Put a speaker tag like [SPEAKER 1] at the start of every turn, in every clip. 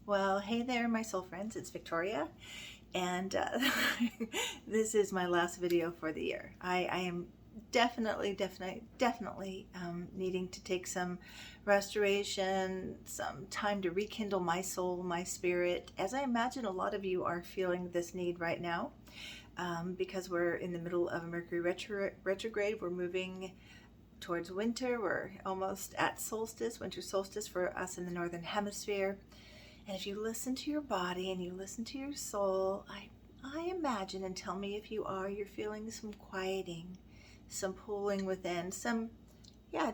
[SPEAKER 1] Well, hey there, my soul friends. It's Victoria, and this is my last video for the year. I am definitely needing to take some restoration, some time to rekindle my soul, my spirit, as I imagine a lot of you are feeling this need right now, because we're in the middle of a Mercury retrograde. We're moving towards winter. We're almost at solstice, winter solstice for us in the Northern Hemisphere. And if you listen to your body and you listen to your soul, I imagine, and tell me if you're feeling some quieting, some pulling within,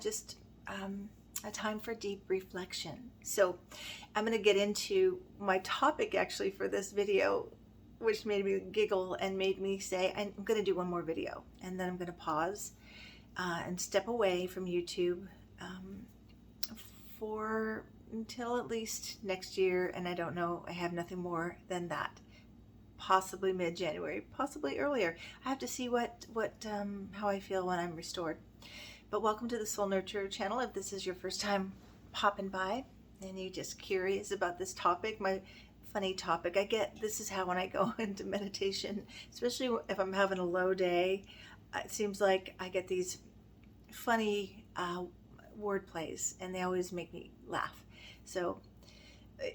[SPEAKER 1] just a time for deep reflection. So I'm going to get into my topic actually for this video, which made me giggle and made me say, I'm going to do one more video and then I'm going to pause and step away from YouTube for until at least next year, and I don't know, I have nothing more than that. Possibly mid-January, possibly earlier. I have to see how I feel when I'm restored. But welcome to the Soul Nurture channel. If this is your first time popping by and you're just curious about this topic, my funny topic, this is how when I go into meditation, especially if I'm having a low day, it seems like I get these funny word plays and they always make me laugh. So,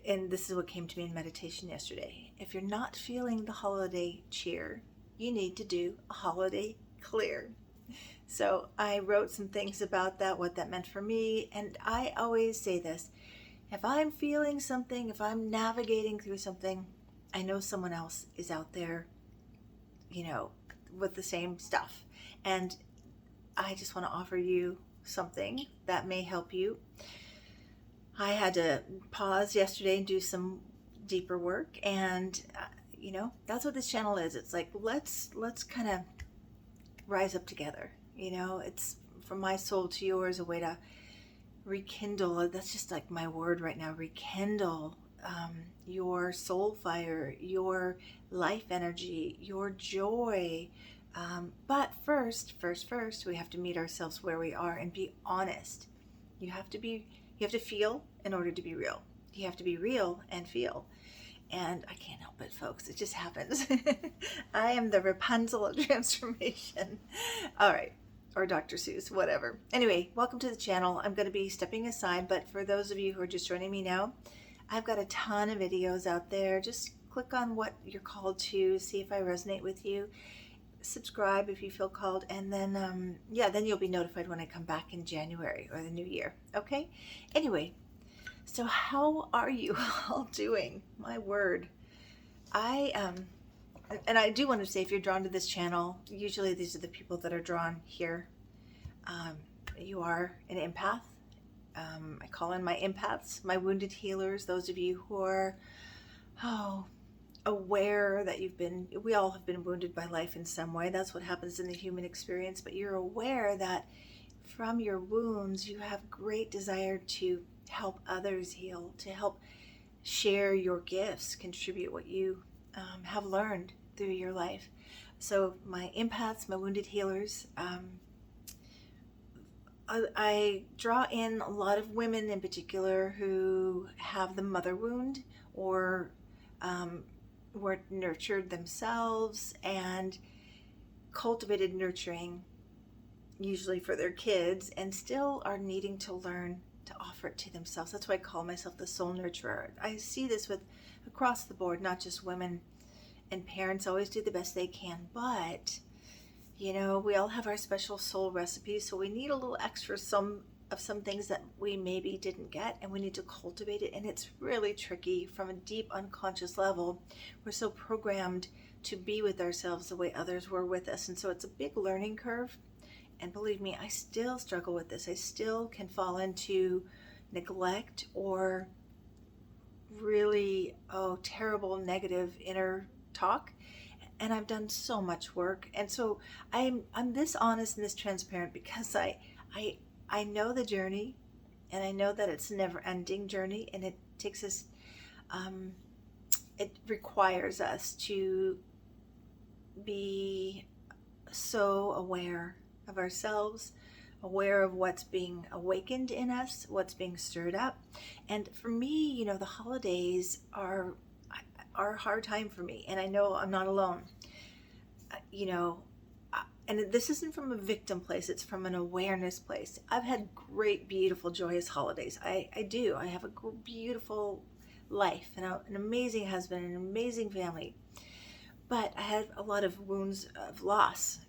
[SPEAKER 1] and this is what came to me in meditation yesterday. If you're not feeling the holiday cheer, you need to do a holiday clear. So I wrote some things about that, what that meant for me. And I always say this, if I'm feeling something, if I'm navigating through something, I know someone else is out there, with the same stuff. And I just want to offer you something that may help you. I had to pause yesterday and do some deeper work, and that's what this channel is. It's like let's kind of rise up together. It's from my soul to yours, a way to rekindle. That's just like my word right now. Rekindle your soul fire, your life energy, your joy. But first, we have to meet ourselves where we are and be honest. You have to feel in order to be real. You have to be real and feel. And I can't help it, folks. It just happens. I am the Rapunzel of transformation. All right. Or Dr. Seuss, whatever. Anyway, welcome to the channel. I'm going to be stepping aside, but for those of you who are just joining me now, I've got a ton of videos out there. Just click on what you're called to, see if I resonate with you. Subscribe if you feel called, and then then you'll be notified when I come back in January or the new year. Okay, anyway, so how are you all doing? My word, and I do want to say, if you're drawn to this channel, usually these are the people that are drawn here. You are an empath. I call in my empaths, my wounded healers, those of you who are aware that we all have been wounded by life in some way. That's what happens in the human experience, but you're aware that from your wounds you have great desire to help others heal, to help share your gifts, contribute what you have learned through your life. So my empaths, my wounded healers, I draw in a lot of women in particular who have the mother wound, or were nurtured themselves and cultivated nurturing, usually for their kids, and still are needing to learn to offer it to themselves. That's why I call myself the soul nurturer. I see this with across the board, not just women, and parents always do the best they can, but we all have our special soul recipes, so we need a little extra some things that we maybe didn't get, and we need to cultivate it. And it's really tricky from a deep unconscious level. We're so programmed to be with ourselves the way others were with us, and so it's a big learning curve. And believe me, I still struggle with this. I still can fall into neglect or really terrible negative inner talk, and I've done so much work. And so I'm this honest and this transparent because I know the journey, and I know that it's a never-ending journey, and it takes us, it requires us to be so aware of ourselves, aware of what's being awakened in us, what's being stirred up. And for me, the holidays are a hard time for me, and I know I'm not alone. You know, and this isn't from a victim place, it's from an awareness place. I've had great, beautiful, joyous holidays. I do. I have a beautiful life and an amazing husband and an amazing family. But I had a lot of wounds of loss.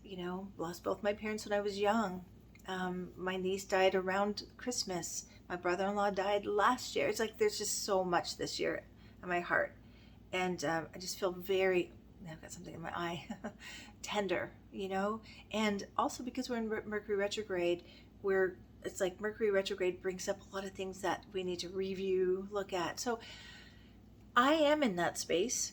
[SPEAKER 1] Lost both my parents when I was young. My niece died around Christmas. My brother-in-law died last year. It's like there's just so much this year in my heart. And I just feel very, I've got something in my eye, tender, And also because we're in Mercury retrograde, it's like Mercury retrograde brings up a lot of things that we need to review, look at. So I am in that space,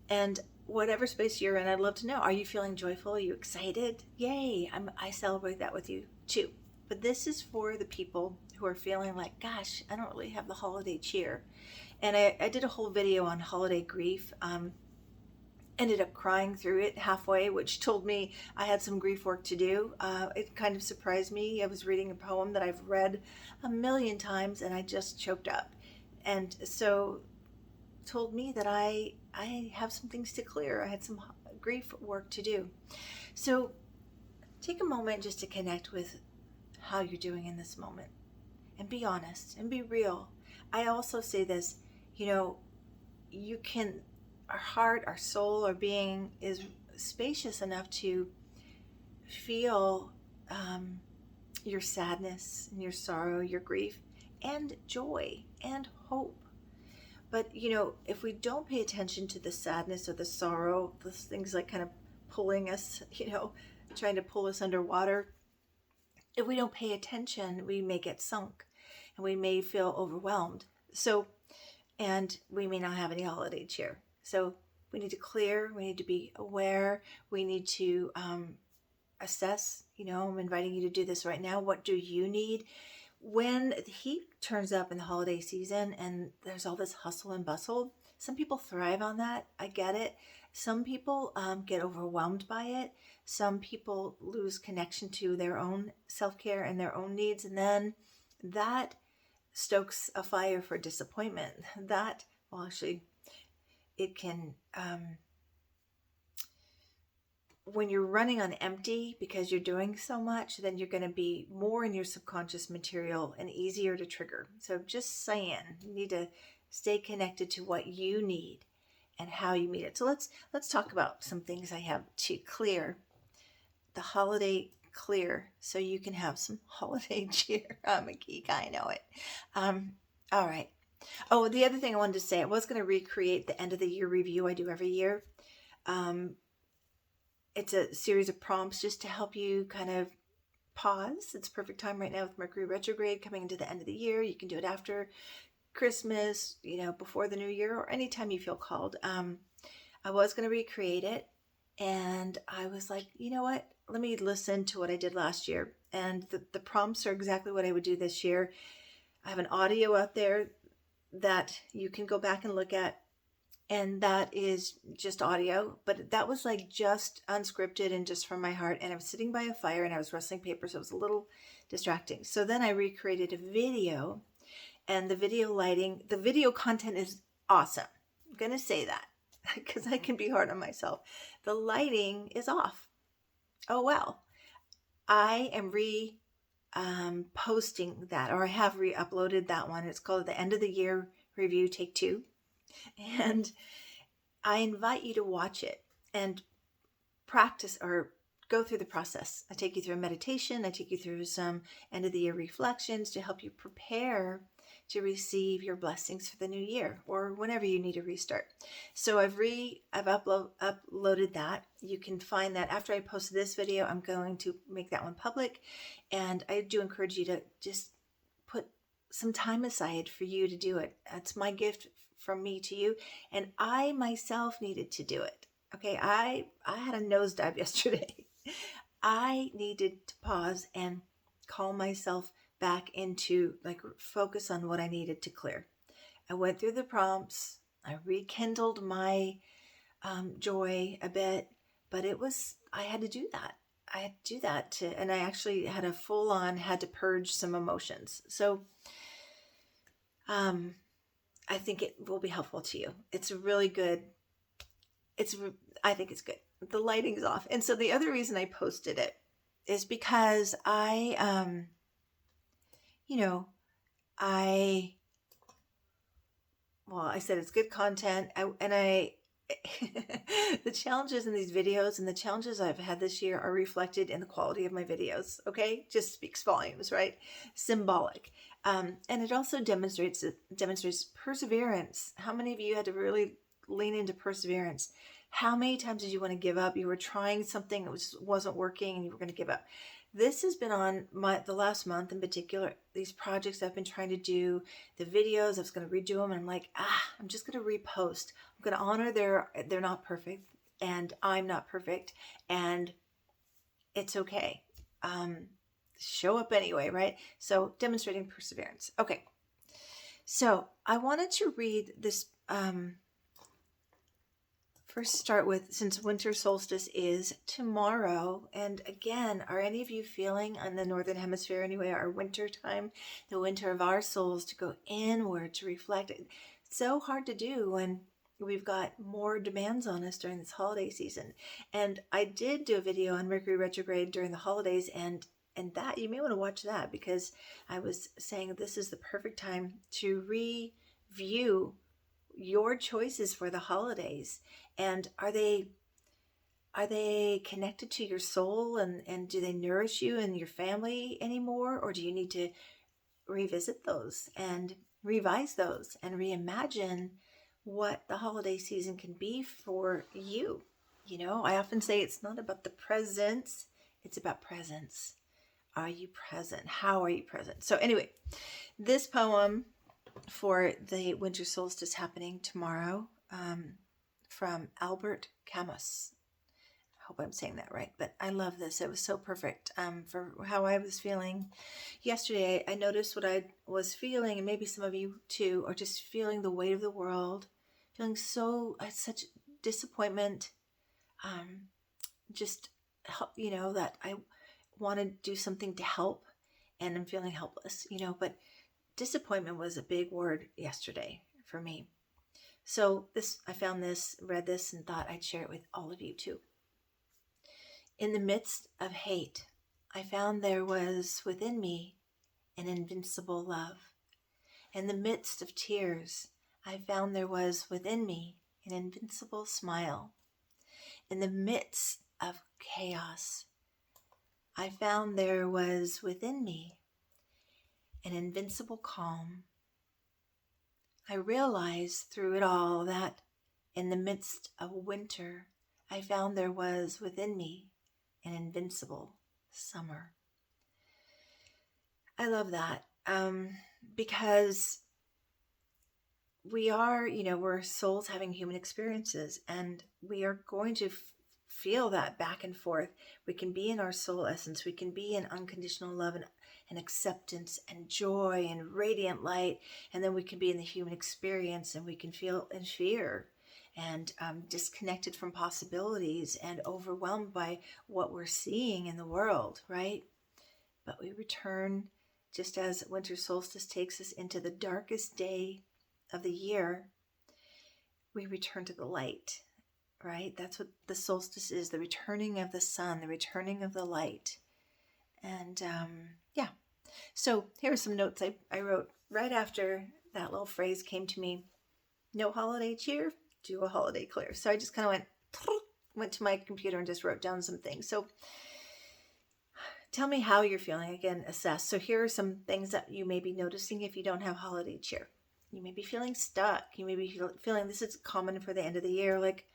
[SPEAKER 1] and whatever space you're in, I'd love to know. Are you feeling joyful? Are you excited? Yay! I celebrate that with you too. But this is for the people who are feeling like, gosh, I don't really have the holiday cheer. And I did a whole video on holiday grief. Ended up crying through it halfway, which told me I had some grief work to do. It kind of surprised me. I was reading a poem that I've read a million times, and I just choked up. And so told me that I have some things to clear. I had some grief work to do. So take a moment just to connect with how you're doing in this moment, and be honest and be real. I also say this, you can, our heart, our soul, our being is spacious enough to feel your sadness and your sorrow, your grief, and joy and hope. But, if we don't pay attention to the sadness or the sorrow, those things like kind of pulling us, trying to pull us underwater, if we don't pay attention, we may get sunk and we may feel overwhelmed. And we may not have any holiday cheer. So we need to clear, we need to be aware, we need to assess, I'm inviting you to do this right now. What do you need? When the heat turns up in the holiday season and there's all this hustle and bustle, some people thrive on that. I get it. Some people get overwhelmed by it. Some people lose connection to their own self-care and their own needs. And then that stokes a fire for disappointment. It can, when you're running on empty because you're doing so much, then you're going to be more in your subconscious material and easier to trigger. So just saying, you need to stay connected to what you need and how you meet it. So let's talk about some things I have to clear the holiday clear so you can have some holiday cheer. I'm a geek, I know it. All right. Oh, the other thing I wanted to say, I was going to recreate the end of the year review I do every year. It's a series of prompts just to help you kind of pause. It's a perfect time right now with Mercury retrograde coming into the end of the year. You can do it after Christmas, before the new year, or anytime you feel called. I was going to recreate it, and I was like, you know what? Let me listen to what I did last year. And the prompts are exactly what I would do this year. I have an audio out there that you can go back and look at, and that is just audio, but that was like just unscripted and just from my heart. And I was sitting by a fire and I was rustling paper, so it was a little distracting. So then I recreated a video, and the video content is awesome. I'm going to say that because I can be hard on myself. The lighting is off. Oh, well, I am posting that, or I have re-uploaded that one. It's called the End of the Year Review Take 2. And I invite you to watch it and practice or go through the process. I take you through a meditation. I take you through some end of the year reflections to help you prepare to receive your blessings for the new year or whenever you need to restart. So I've uploaded that. You can find that after I post this video. I'm going to make that one public, and I do encourage you to just put some time aside for you to do it. That's my gift from me to you, and I myself needed to do it. Okay, I had a nosedive yesterday. I needed to pause and call myself back into focus on what I needed to clear. I went through the prompts. I rekindled my joy a bit, but I had to do that. I do that and I actually had had to purge some emotions. So, I think it will be helpful to you. It's really good. I think it's good. The lighting's off. And so the other reason I posted it is because you know, I, I said it's good content. The challenges in these videos and the challenges I've had this year are reflected in the quality of my videos. Okay, just speaks volumes, right? Symbolic, and it also demonstrates perseverance. How many of you had to really lean into perseverance? How many times did you want to give up? You were trying something that wasn't working, and you were going to give up. This has been on the last month in particular. These projects I've been trying to do, the videos, I was going to redo them, and I'm like, I'm just going to repost. I'm going to honor they're not perfect, and I'm not perfect, and it's okay. Show up anyway, right? So demonstrating perseverance. Okay. So I wanted to read this. First start with, since winter solstice is tomorrow, and again, are any of you feeling on the northern hemisphere anyway, our winter time, the winter of our souls, to go inward, to reflect? It's so hard to do when we've got more demands on us during this holiday season. And I did do a video on Mercury retrograde during the holidays, and that you may want to watch that, because I was saying this is the perfect time to review your choices for the holidays. And are they connected to your soul, and do they nourish you and your family anymore? Or do you need to revisit those and revise those and reimagine what the holiday season can be for you? I often say it's not about the presents, it's about presence. Are you present? How are you present? So anyway, this poem for the winter solstice happening tomorrow, from Albert Camus. I hope I'm saying that right, but I love this. It was so perfect for how I was feeling yesterday. I noticed what I was feeling, and maybe some of you too, are just feeling the weight of the world, feeling such disappointment, just that I want to do something to help, and I'm feeling helpless, but disappointment was a big word yesterday for me. So I found this, read this, and thought I'd share it with all of you too. In the midst of hate, I found there was within me an invincible love. In the midst of tears, I found there was within me an invincible smile. In the midst of chaos, I found there was within me an invincible calm. I realized through it all that in the midst of winter, I found there was within me an invincible summer. I love that, because we are, we're souls having human experiences, and we are going to feel that back and forth. We can be in our soul essence. We can be in unconditional love and acceptance and joy and radiant light. And then we can be in the human experience, and we can feel in fear and disconnected from possibilities and overwhelmed by what we're seeing in the world, right? But we return, just as winter solstice takes us into the darkest day of the year, we return to the light, right? That's what the solstice is, the returning of the sun, the returning of the light. And yeah, so here are some notes I wrote right after that little phrase came to me. No holiday cheer, do a holiday clear. So I just kind of went to my computer and just wrote down some things. So tell me how you're feeling. Again, assess. So here are some things that you may be noticing if you don't have holiday cheer. You may be feeling stuck. You may be feeling, this is common for the end of the year, like,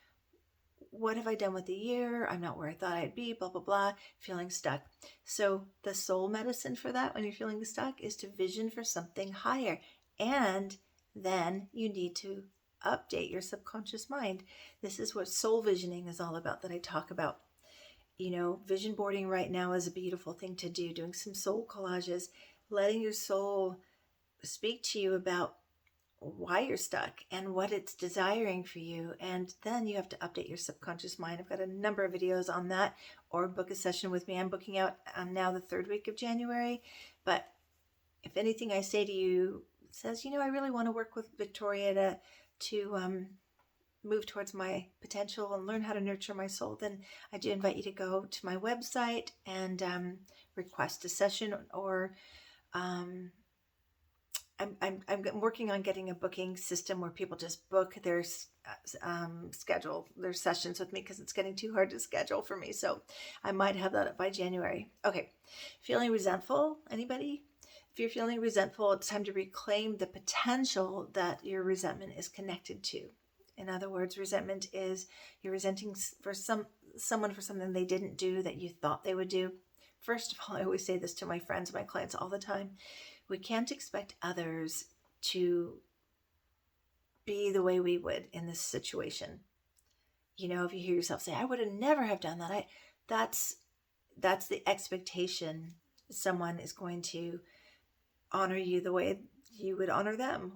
[SPEAKER 1] what have I done with the year? I'm not where I thought I'd be, blah, blah, blah, feeling stuck. So the soul medicine for that, when you're feeling stuck, is to vision for something higher. And then you need to update your subconscious mind. This is what soul visioning is all about, that I talk about. Vision boarding right now is a beautiful thing to do, doing some soul collages, letting your soul speak to you about why you're stuck and what it's desiring for you. And then you have to update your subconscious mind. I've got a number of videos on that, or book a session with me. I'm booking out now the third week of January. But if anything I say to you says, I really want to work with Victoria to move towards my potential and learn how to nurture my soul, then I do invite you to go to my website and request a session, or I'm working on getting a booking system where people just book their schedule their sessions with me, because it's getting too hard to schedule for me. So I might have that up by January. Okay. Feeling resentful? Anybody? If you're feeling resentful, it's time to reclaim the potential that your resentment is connected to. In other words, resentment is you're resenting for someone for something they didn't do that you thought they would do. First of all, I always say this to my friends, my clients all the time. We can't expect others to be the way we would in this situation. If you hear yourself say, I would have never have done that, that's the expectation. Someone is going to honor you the way you would honor them,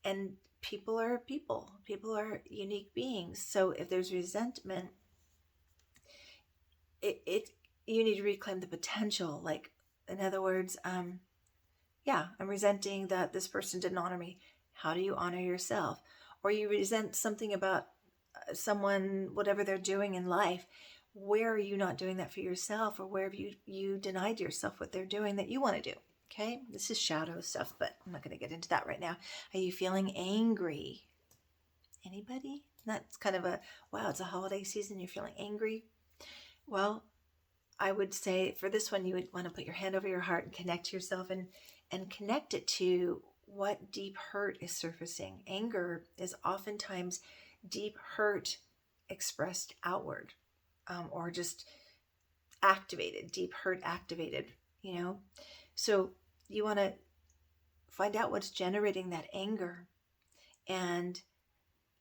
[SPEAKER 1] and people are people. People are unique beings. So if there's resentment, you need to reclaim the potential. Like, in other words, I'm resenting that this person didn't honor me. How do you honor yourself? Or you resent something about someone, whatever they're doing in life. Where are you not doing that for yourself? Or where have you denied yourself what they're doing that you want to do? Okay, this is shadow stuff, but I'm not going to get into that right now. Are you feeling angry? Anybody? That's kind of it's a holiday season, you're feeling angry. Well, I would say for this one, you would want to put your hand over your heart and connect to yourself and connect it to what deep hurt is surfacing. Anger is oftentimes deep hurt expressed outward, or just activated, deep hurt activated, So you want to find out what's generating that anger. And,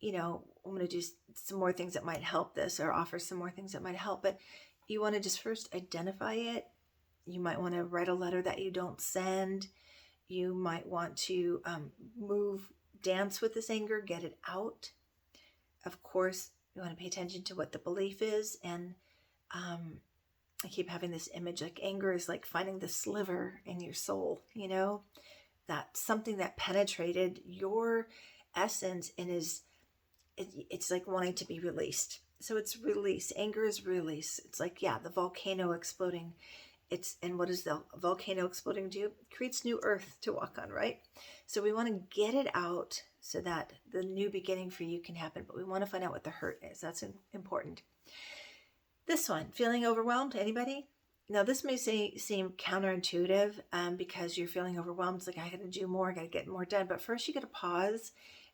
[SPEAKER 1] I'm going to do some more things that might help this, or offer some more things that might help. But you want to just first identify it. You might want to write a letter that you don't send. You might want to dance with this anger, get it out. Of course, you want to pay attention to what the belief is. And I keep having this image, like anger is like finding the sliver in your soul, that something that penetrated your essence and it's like wanting to be released. So it's release. Anger is release. It's like, the volcano exploding. And what does the volcano exploding do? It creates new earth to walk on, right? So we want to get it out so that the new beginning for you can happen. But we want to find out what the hurt is. That's important. This one, feeling overwhelmed. Anybody? Now, this may seem counterintuitive because you're feeling overwhelmed. It's like, I got to do more. I got to get more done. But first, you got to pause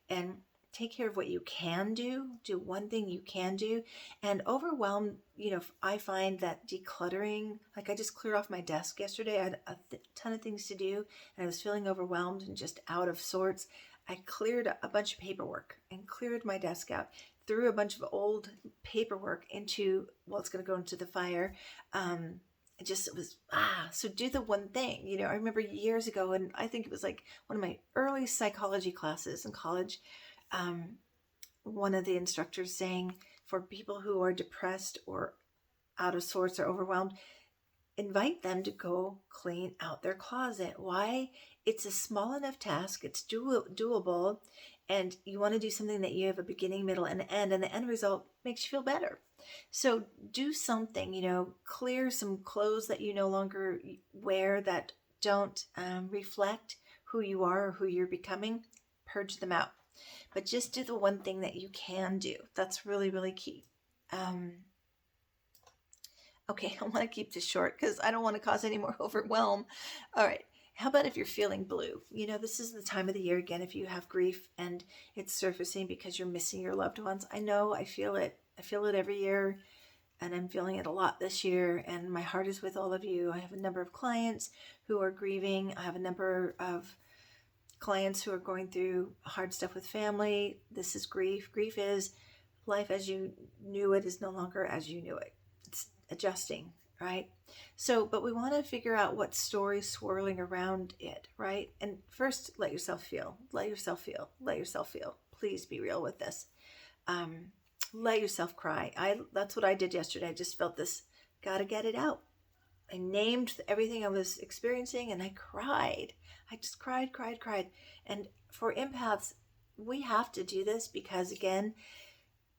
[SPEAKER 1] and take care of what you can do. Do one thing you can do. And overwhelmed, I find that decluttering, like I just cleared off my desk yesterday. I had a ton of things to do, and I was feeling overwhelmed and just out of sorts. I cleared a bunch of paperwork and cleared my desk out, threw a bunch of old paperwork into, it's going to go into the fire. So do the one thing. I remember years ago, and I think it was like one of my early psychology classes in college, one of the instructors saying, for people who are depressed or out of sorts or overwhelmed, invite them to go clean out their closet. Why? It's a small enough task. It's doable. And you want to do something that you have a beginning, middle, and end. And the end result makes you feel better. So do something, clear some clothes that you no longer wear that don't reflect who you are or who you're becoming. Purge them out. But just do the one thing that you can do. That's really, really key. Okay, I want to keep this short because I don't want to cause any more overwhelm. All right. How about if you're feeling blue? This is the time of the year, again, if you have grief and it's surfacing because you're missing your loved ones. I know, I feel it. I feel it every year, and I'm feeling it a lot this year, and my heart is with all of you. I have a number of clients who are grieving. I have a number of clients who are going through hard stuff with family. This is grief. Grief is life as you knew it is no longer as you knew it. It's adjusting. right? So, but we want to figure out what story's swirling around it, right? And first, let yourself feel. Let yourself feel. Let yourself feel. Please be real with this. Um, let yourself cry. That's what I did yesterday. I just felt this. Got to get it out. I named everything I was experiencing, and I cried. I just cried, cried, cried. And for empaths, we have to do this because, again,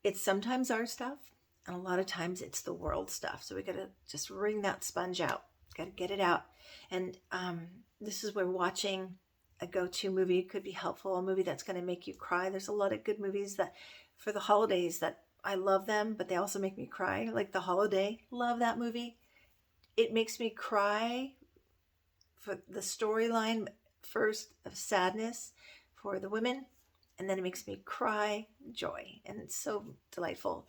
[SPEAKER 1] it's sometimes our stuff, and a lot of times it's the world stuff. So we got to just wring that sponge out. Got to get it out. And this is where watching a go-to movie could be helpful. A movie that's going to make you cry. There's a lot of good movies that, for the holidays, that I love them, but they also make me cry. Like The Holiday, love that movie. It makes me cry for the storyline first of sadness for the women, and then it makes me cry joy, and it's so delightful.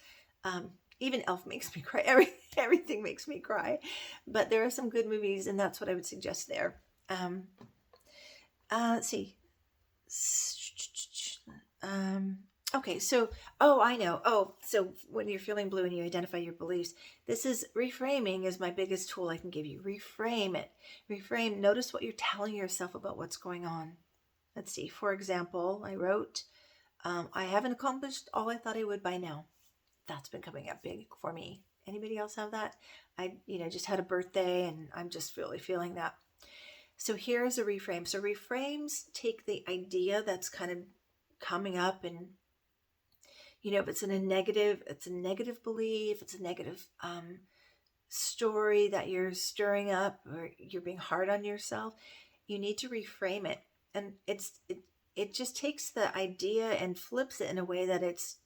[SPEAKER 1] Even Elf makes me cry. Everything makes me cry, but there are some good movies, and that's what I would suggest there. Let's see. Okay, so, I know. So when you're feeling blue and you identify your beliefs, this is reframing is my biggest tool I can give you. Reframe it. Reframe. Notice what you're telling yourself about what's going on. Let's see. For example, I wrote, I haven't accomplished all I thought I would by now. That's been coming up big for me. Anybody else have that? I, just had a birthday and I'm just really feeling that. So here's a reframe. So reframes take the idea that's kind of coming up, and if it's it's a negative belief, it's a negative story that you're stirring up, or you're being hard on yourself, you need to reframe it. And it just takes the idea and flips it in a way that it's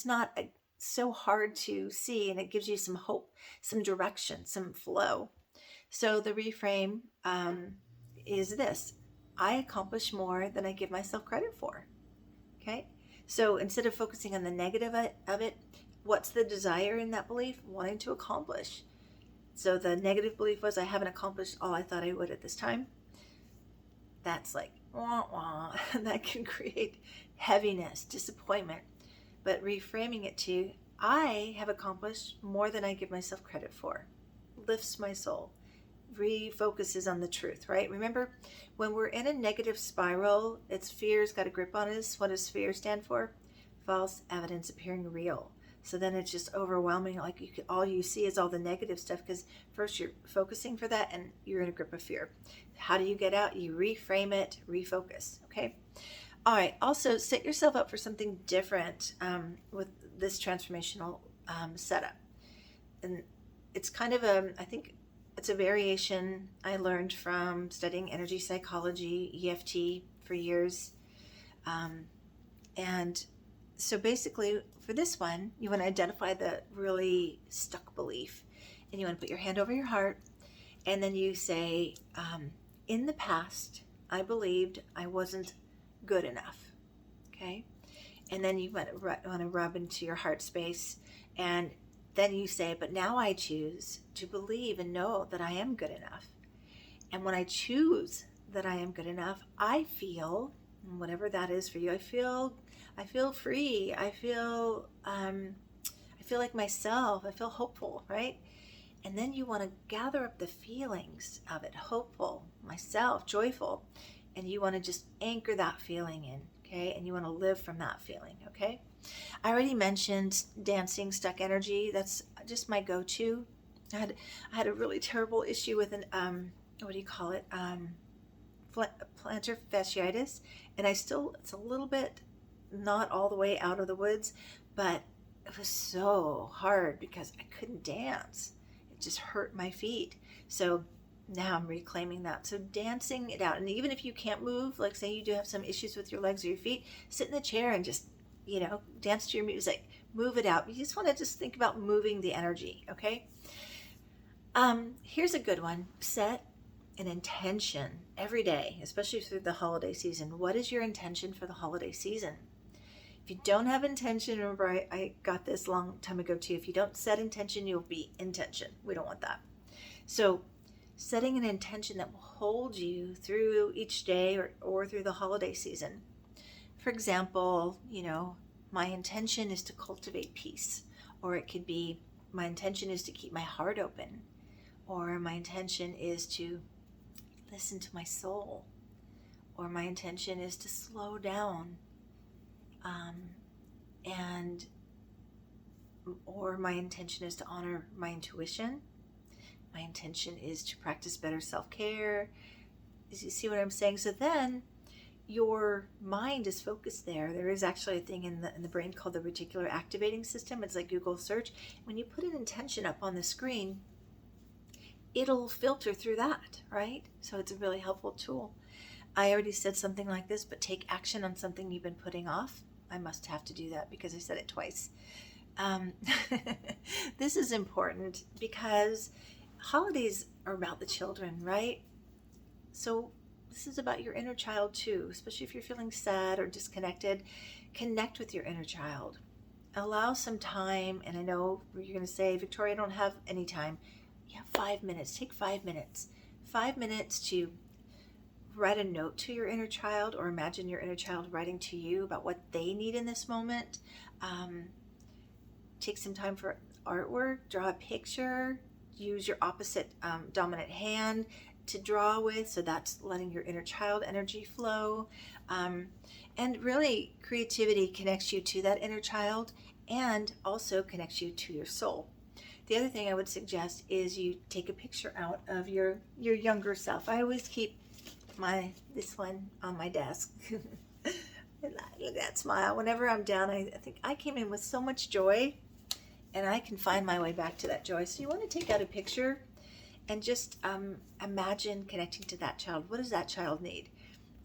[SPEAKER 1] not so hard to see, and it gives you some hope, some direction, some flow. So the reframe is this: I accomplish more than I give myself credit for. Okay? So instead of focusing on the negative of it, what's the desire in that belief? Wanting to accomplish. So the negative belief was, I haven't accomplished all I thought I would at this time. That's like, wah, wah. That can create heaviness, disappointment. But reframing it to, I have accomplished more than I give myself credit for, lifts my soul, refocuses on the truth, right? Remember, when we're in a negative spiral, it's fear's got a grip on us. What does fear stand for? False evidence appearing real. So then it's just overwhelming. Like all you see is all the negative stuff, because first you're focusing for that and you're in a grip of fear. How do you get out? You reframe it, refocus. Okay. All right. Also, set yourself up for something different with this transformational setup. And it's kind of I think it's a variation I learned from studying energy psychology, EFT, for years. And so basically, for this one, you want to identify the really stuck belief, and you want to put your hand over your heart, and then you say, in the past, I believed I wasn't good enough. Okay? And then you want to rub into your heart space, and then you say, but now I choose to believe and know that I am good enough. And when I choose that I am good enough, I feel, whatever that is for you, I feel free. I feel like myself. I feel hopeful, right? And then you want to gather up the feelings of it: hopeful, myself, joyful, and you want to just anchor that feeling in, okay? And you want to live from that feeling, okay? I already mentioned dancing stuck energy. That's just my go-to. I had a really terrible issue with an what do you call it? Plantar fasciitis, and it's a little bit not all the way out of the woods, but it was so hard because I couldn't dance. It just hurt my feet. So now I'm reclaiming that. So dancing it out. And even if you can't move, like say you do have some issues with your legs or your feet, sit in the chair and just, dance to your music, move it out. You just want to just think about moving the energy. Okay. Here's a good one. Set an intention every day, especially through the holiday season. What is your intention for the holiday season? If you don't have intention, remember I got this a long time ago too. If you don't set intention, you'll be intention. We don't want that. So setting an intention that will hold you through each day or through the holiday season. For example, my intention is to cultivate peace. Or it could be, my intention is to keep my heart open, or my intention is to listen to my soul, or my intention is to slow down, and or my intention is to honor my intuition. My intention is to practice better self-care. You see what I'm saying? So then your mind is focused there. There is actually a thing in the brain called the reticular activating system. It's like Google search. When you put an intention up on the screen, it'll filter through that, right? So it's a really helpful tool. I already said something like this, but take action on something you've been putting off. I must have to do that because I said it twice. This is important because holidays are about the children, right? So this is about your inner child too, especially if you're feeling sad or disconnected. Connect with your inner child. Allow some time, and I know you're going to say, Victoria, I don't have any time. You have 5 minutes. Take 5 minutes. 5 minutes to write a note to your inner child, or imagine your inner child writing to you about what they need in this moment. Take some time for artwork, draw a picture, use your opposite dominant hand to draw with, so that's letting your inner child energy flow. And really, creativity connects you to that inner child and also connects you to your soul. The other thing I would suggest is you take a picture out of your younger self. I always keep this one on my desk. Look at that smile. Whenever I'm down, I think I came in with so much joy, and I can find my way back to that joy. So you want to take out a picture and just imagine connecting to that child. What does that child need?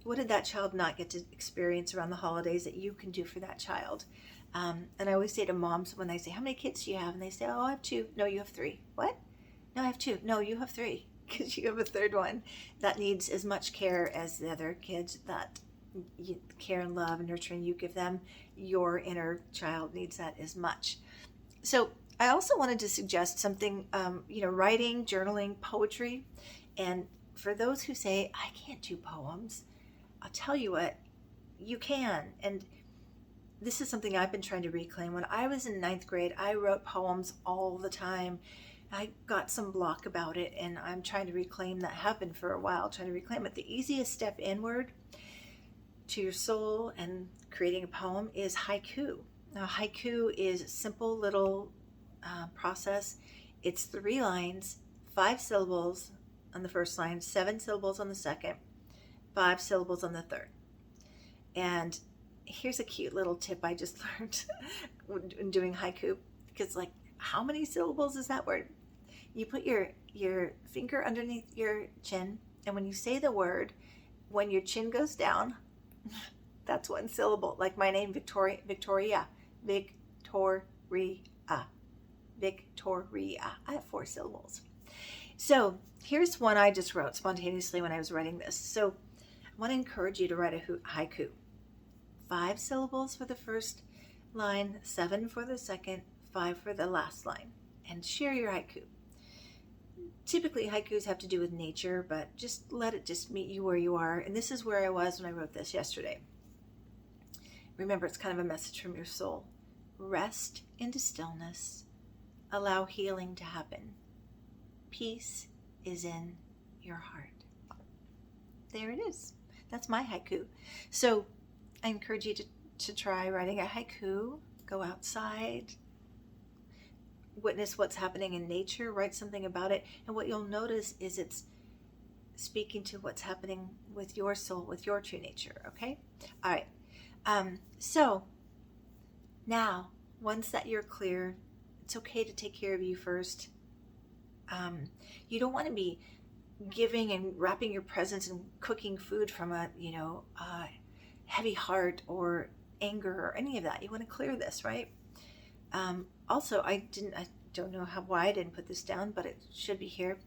[SPEAKER 1] What did that child not get to experience around the holidays that you can do for that child? And I always say to moms when they say, how many kids do you have? And they say, oh, I have 2. No, you have 3. What? No, I have 2. No, you have 3, because you have a third one that needs as much care as the other kids, that care and love and nurturing you give them. Your inner child needs that as much. So I also wanted to suggest something, writing, journaling, poetry. And for those who say, I can't do poems, I'll tell you what, you can. And this is something I've been trying to reclaim. When I was in 9th grade, I wrote poems all the time. I got some block about it, and I'm trying to reclaim that. Have been for a while, trying to reclaim it. The easiest step inward to your soul and creating a poem is haiku. Now, haiku is a simple little process. It's 3 lines, 5 syllables on the first line, 7 syllables on the second, 5 syllables on the third. And here's a cute little tip I just learned when doing haiku, because like, how many syllables is that word? You put your finger underneath your chin, and when you say the word, when your chin goes down, that's 1 syllable. Like my name, Victoria. I have 4 syllables. So here's one I just wrote spontaneously when I was writing this. So I want to encourage you to write a haiku. 5 syllables for the first line, 7 for the second, 5 for the last line, and share your haiku. Typically haikus have to do with nature, but just let it just meet you where you are. And this is where I was when I wrote this yesterday. Remember, it's kind of a message from your soul. Rest into stillness. Allow healing to happen. Peace is in your heart. There it is. That's my haiku. So I encourage you to try writing a haiku. Go outside. Witness what's happening in nature. Write something about it. And what you'll notice is it's speaking to what's happening with your soul, with your true nature. Okay? All right. So now, once that you're clear, it's okay to take care of you first. You don't want to be giving and wrapping your presents and cooking food from a heavy heart or anger or any of that. You want to clear this, right? Also, I don't know why I didn't put this down, but it should be here.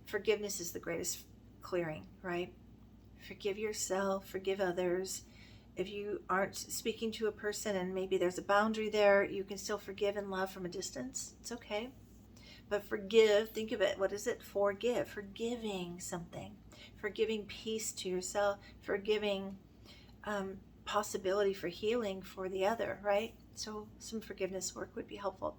[SPEAKER 1] Forgiveness is the greatest clearing, right? Forgive yourself, forgive others. If you aren't speaking to a person and maybe there's a boundary there, you can still forgive and love from a distance. It's okay. But forgive, think of it. What is it? Forgive. Forgiving something. Forgiving peace to yourself. Forgiving possibility for healing for the other, right? So some forgiveness work would be helpful.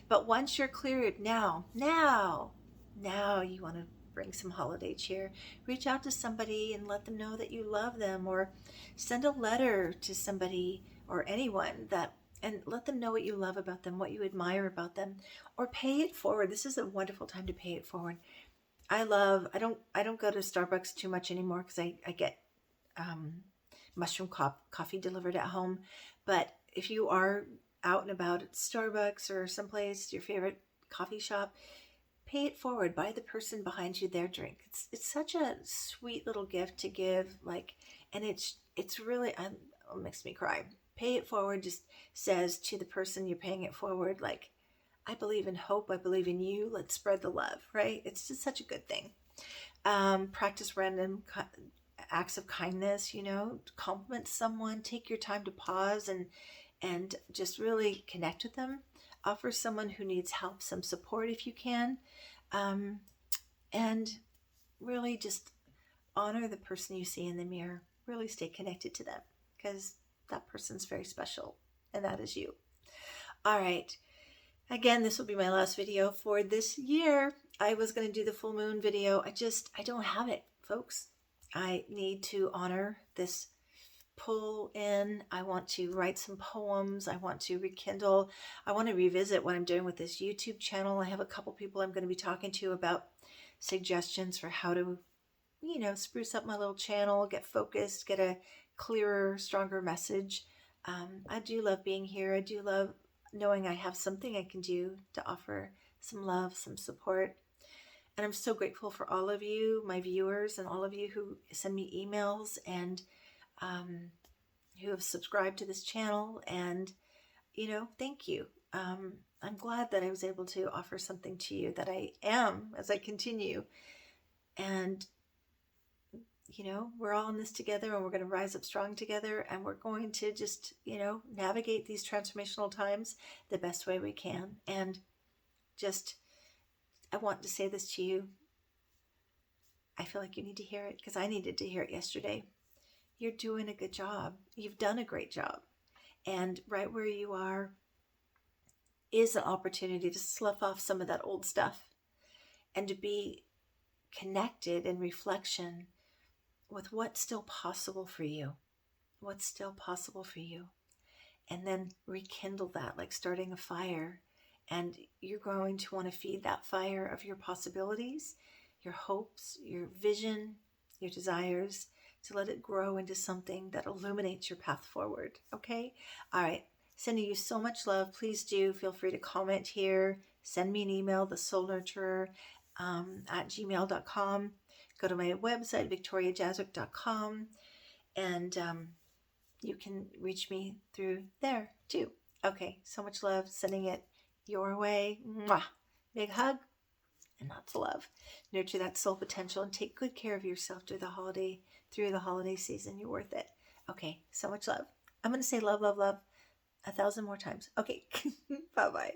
[SPEAKER 1] But once you're cleared, now you want to bring some holiday cheer. Reach out to somebody and let them know that you love them, or send a letter to somebody or anyone that, and let them know what you love about them, what you admire about them, or pay it forward. This is a wonderful time to pay it forward. I don't go to Starbucks too much anymore because I get mushroom coffee delivered at home. But if you are out and about at Starbucks or someplace, your favorite coffee shop, pay it forward. Buy the person behind you their drink. It's such a sweet little gift to give. Like, and it's really, it makes me cry. Pay it forward just says to the person you're paying it forward, like, I believe in hope. I believe in you. Let's spread the love, right? It's just such a good thing. Practice random acts of kindness, compliment someone, take your time to pause and just really connect with them. Offer someone who needs help some support if you can. And really just honor the person you see in the mirror. Really stay connected to them because that person's very special, and that is you. All right. Again, this will be my last video for this year. I was going to do the full moon video. I don't have it, folks. I need to honor this pull in. I want to write some poems. I want to rekindle. I want to revisit what I'm doing with this YouTube channel. I have a couple people I'm going to be talking to about suggestions for how to, spruce up my little channel, get focused, get a clearer, stronger message. I do love being here. I do love knowing I have something I can do to offer some love, some support. And I'm so grateful for all of you, my viewers, and all of you who send me emails and who have subscribed to this channel. And, thank you. I'm glad that I was able to offer something to you that I am as I continue. And, we're all in this together, and we're going to rise up strong together, and we're going to just, navigate these transformational times the best way we can. And just, I want to say this to you. I feel like you need to hear it because I needed to hear it yesterday. You're doing a good job. You've done a great job. And right where you are is an opportunity to slough off some of that old stuff and to be connected in reflection with what's still possible for you. What's still possible for you. And then rekindle that, like starting a fire. And you're going to want to feed that fire of your possibilities, your hopes, your vision, your desires, to let it grow into something that illuminates your path forward. Okay? All right. Sending you so much love. Please do feel free to comment here. Send me an email, thesoulnurturer at gmail.com. Go to my website, victoriajazwick.com, and you can reach me through there too. Okay, so much love. Sending it your way. Mwah. Big hug and lots of love. Nurture that soul potential and take good care of yourself through the holiday season. You're worth it. Okay, so much love. I'm going to say love, love, love 1,000 more times. Okay, bye-bye.